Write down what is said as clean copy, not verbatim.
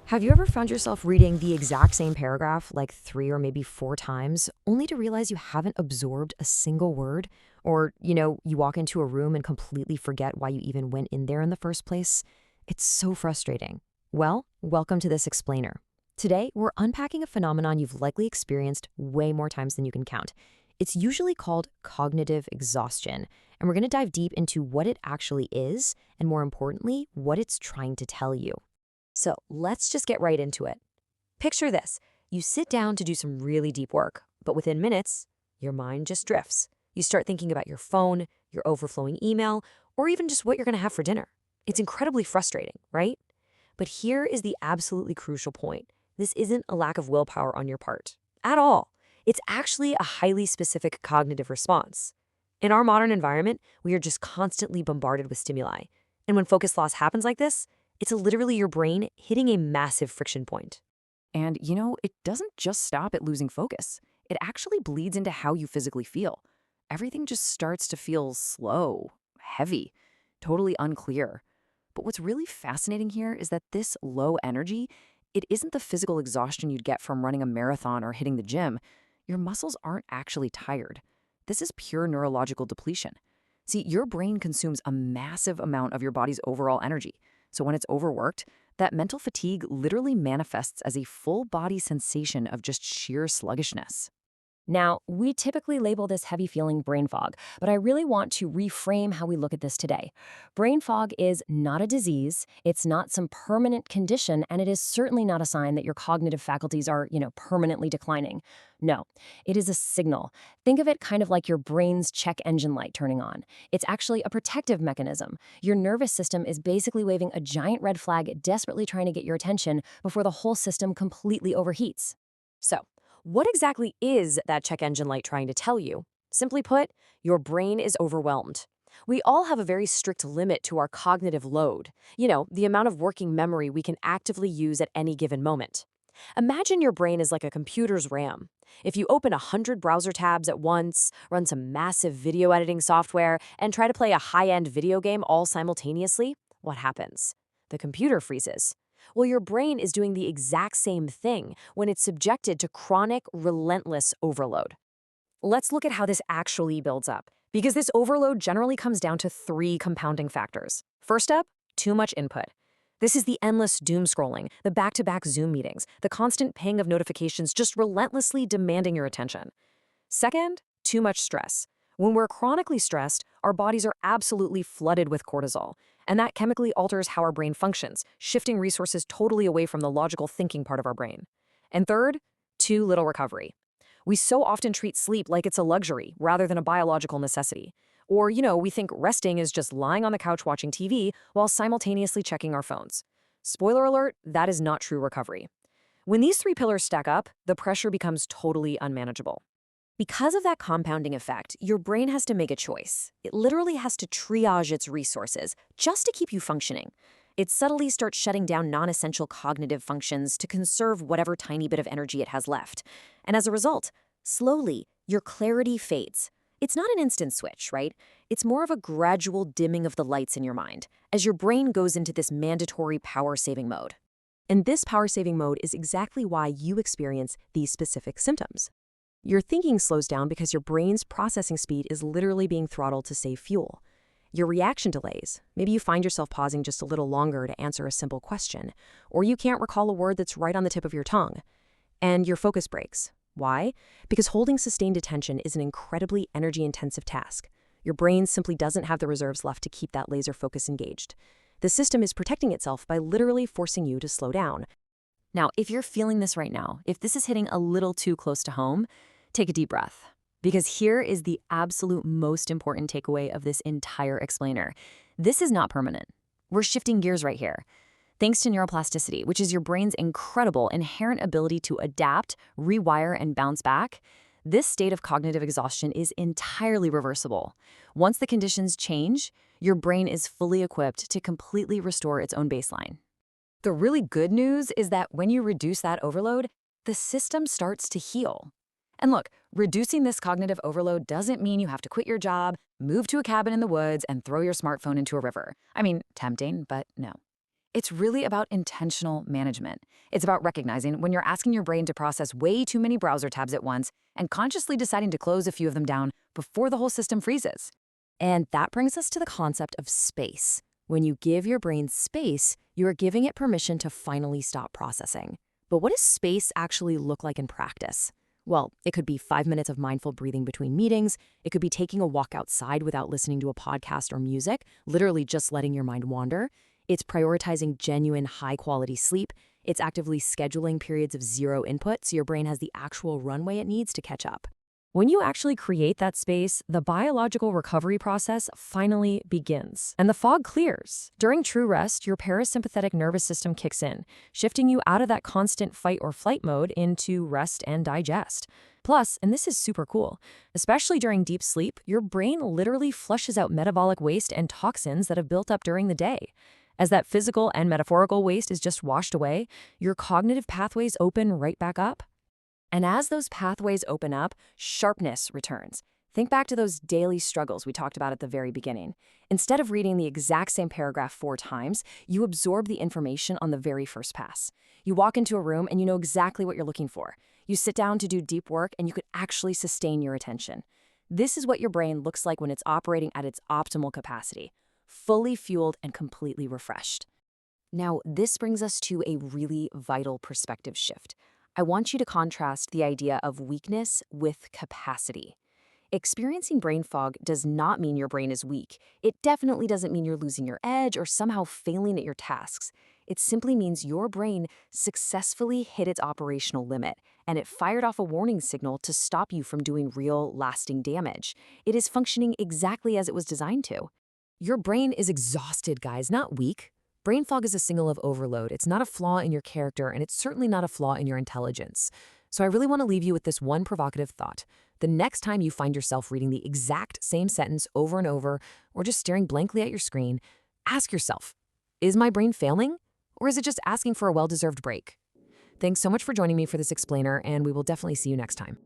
Have you ever found yourself reading the exact same paragraph like 3 or maybe 4 times, only to realize you haven't absorbed a single word? Or, you walk into a room and completely forget why you even went in there in the first place? It's so frustrating. Well, welcome to this explainer. Today, we're unpacking a phenomenon you've likely experienced way more times than you can count. It's usually called cognitive exhaustion, and we're going to dive deep into what it actually is, and more importantly, what it's trying to tell you. So let's just get right into it. Picture this. You sit down to do some really deep work, but within minutes, your mind just drifts. You start thinking about your phone, your overflowing email, or even just what you're going to have for dinner. It's incredibly frustrating, right? But here is the absolutely crucial point. This isn't a lack of willpower on your part at all. It's actually a highly specific cognitive response. In our modern environment, we are just constantly bombarded with stimuli. And when focus loss happens like this, it's literally your brain hitting a massive friction point. And, it doesn't just stop at losing focus. It actually bleeds into how you physically feel. Everything just starts to feel slow, heavy, totally unclear. But what's really fascinating here is that this low energy, it isn't the physical exhaustion you'd get from running a marathon or hitting the gym. Your muscles aren't actually tired. This is pure neurological depletion. See, your brain consumes a massive amount of your body's overall energy. So when it's overworked, that mental fatigue literally manifests as a full body sensation of just sheer sluggishness. Now, we typically label this heavy feeling brain fog, but I really want to reframe how we look at this today. Brain fog is not a disease, it's not some permanent condition, and it is certainly not a sign that your cognitive faculties are, permanently declining. No, it is a signal. Think of it kind of like your brain's check engine light turning on. It's actually a protective mechanism. Your nervous system is basically waving a giant red flag, desperately trying to get your attention before the whole system completely overheats. So, what exactly is that check engine light trying to tell you? Simply put, your brain is overwhelmed. We all have a very strict limit to our cognitive load, the amount of working memory we can actively use at any given moment. Imagine your brain is like a computer's RAM. If you open 100 browser tabs at once, run some massive video editing software, and try to play a high-end video game all simultaneously, what happens? The computer freezes. Well, your brain is doing the exact same thing when it's subjected to chronic, relentless overload. Let's look at how this actually builds up, because this overload generally comes down to 3 compounding factors. First up, too much input. This is the endless doom scrolling, the back-to-back Zoom meetings, the constant ping of notifications just relentlessly demanding your attention. Second, too much stress. When we're chronically stressed, our bodies are absolutely flooded with cortisol, and that chemically alters how our brain functions, shifting resources totally away from the logical thinking part of our brain. And third, too little recovery. We so often treat sleep like it's a luxury rather than a biological necessity. Or, we think resting is just lying on the couch watching TV while simultaneously checking our phones. Spoiler alert, that is not true recovery. When these 3 pillars stack up, the pressure becomes totally unmanageable. Because of that compounding effect, your brain has to make a choice. It literally has to triage its resources just to keep you functioning. It subtly starts shutting down non-essential cognitive functions to conserve whatever tiny bit of energy it has left. And as a result, slowly, your clarity fades. It's not an instant switch, right? It's more of a gradual dimming of the lights in your mind as your brain goes into this mandatory power-saving mode. And this power-saving mode is exactly why you experience these specific symptoms. Your thinking slows down because your brain's processing speed is literally being throttled to save fuel. Your reaction delays. Maybe you find yourself pausing just a little longer to answer a simple question, or you can't recall a word that's right on the tip of your tongue. And your focus breaks. Why? Because holding sustained attention is an incredibly energy-intensive task. Your brain simply doesn't have the reserves left to keep that laser focus engaged. The system is protecting itself by literally forcing you to slow down. Now, if you're feeling this right now, if this is hitting a little too close to home, take a deep breath, because here is the absolute most important takeaway of this entire explainer. This is not permanent. We're shifting gears right here. Thanks to neuroplasticity, which is your brain's incredible inherent ability to adapt, rewire, and bounce back, this state of cognitive exhaustion is entirely reversible. Once the conditions change, your brain is fully equipped to completely restore its own baseline. The really good news is that when you reduce that overload, the system starts to heal. And look, reducing this cognitive overload doesn't mean you have to quit your job, move to a cabin in the woods, and throw your smartphone into a river. I mean, tempting, but no. It's really about intentional management. It's about recognizing when you're asking your brain to process way too many browser tabs at once and consciously deciding to close a few of them down before the whole system freezes. And that brings us to the concept of space. When you give your brain space, you are giving it permission to finally stop processing. But what does space actually look like in practice? Well, it could be 5 minutes of mindful breathing between meetings. It could be taking a walk outside without listening to a podcast or music, literally just letting your mind wander. It's prioritizing genuine, high-quality sleep. It's actively scheduling periods of zero input so your brain has the actual runway it needs to catch up. When you actually create that space, the biological recovery process finally begins, and the fog clears. During true rest, your parasympathetic nervous system kicks in, shifting you out of that constant fight or flight mode into rest and digest. Plus, and this is super cool, especially during deep sleep, your brain literally flushes out metabolic waste and toxins that have built up during the day. As that physical and metaphorical waste is just washed away, your cognitive pathways open right back up. And as those pathways open up, sharpness returns. Think back to those daily struggles we talked about at the very beginning. Instead of reading the exact same paragraph 4 times, you absorb the information on the very first pass. You walk into a room and you know exactly what you're looking for. You sit down to do deep work and you could actually sustain your attention. This is what your brain looks like when it's operating at its optimal capacity, fully fueled and completely refreshed. Now, this brings us to a really vital perspective shift. I want you to contrast the idea of weakness with capacity. Experiencing brain fog does not mean your brain is weak. It definitely doesn't mean you're losing your edge or somehow failing at your tasks. It simply means your brain successfully hit its operational limit, and it fired off a warning signal to stop you from doing real, lasting damage. It is functioning exactly as it was designed to. Your brain is exhausted, guys, not weak. Brain fog is a signal of overload. It's not a flaw in your character, and it's certainly not a flaw in your intelligence. So I really want to leave you with this one provocative thought. The next time you find yourself reading the exact same sentence over and over, or just staring blankly at your screen, ask yourself, is my brain failing? Or is it just asking for a well-deserved break? Thanks so much for joining me for this explainer, and we will definitely see you next time.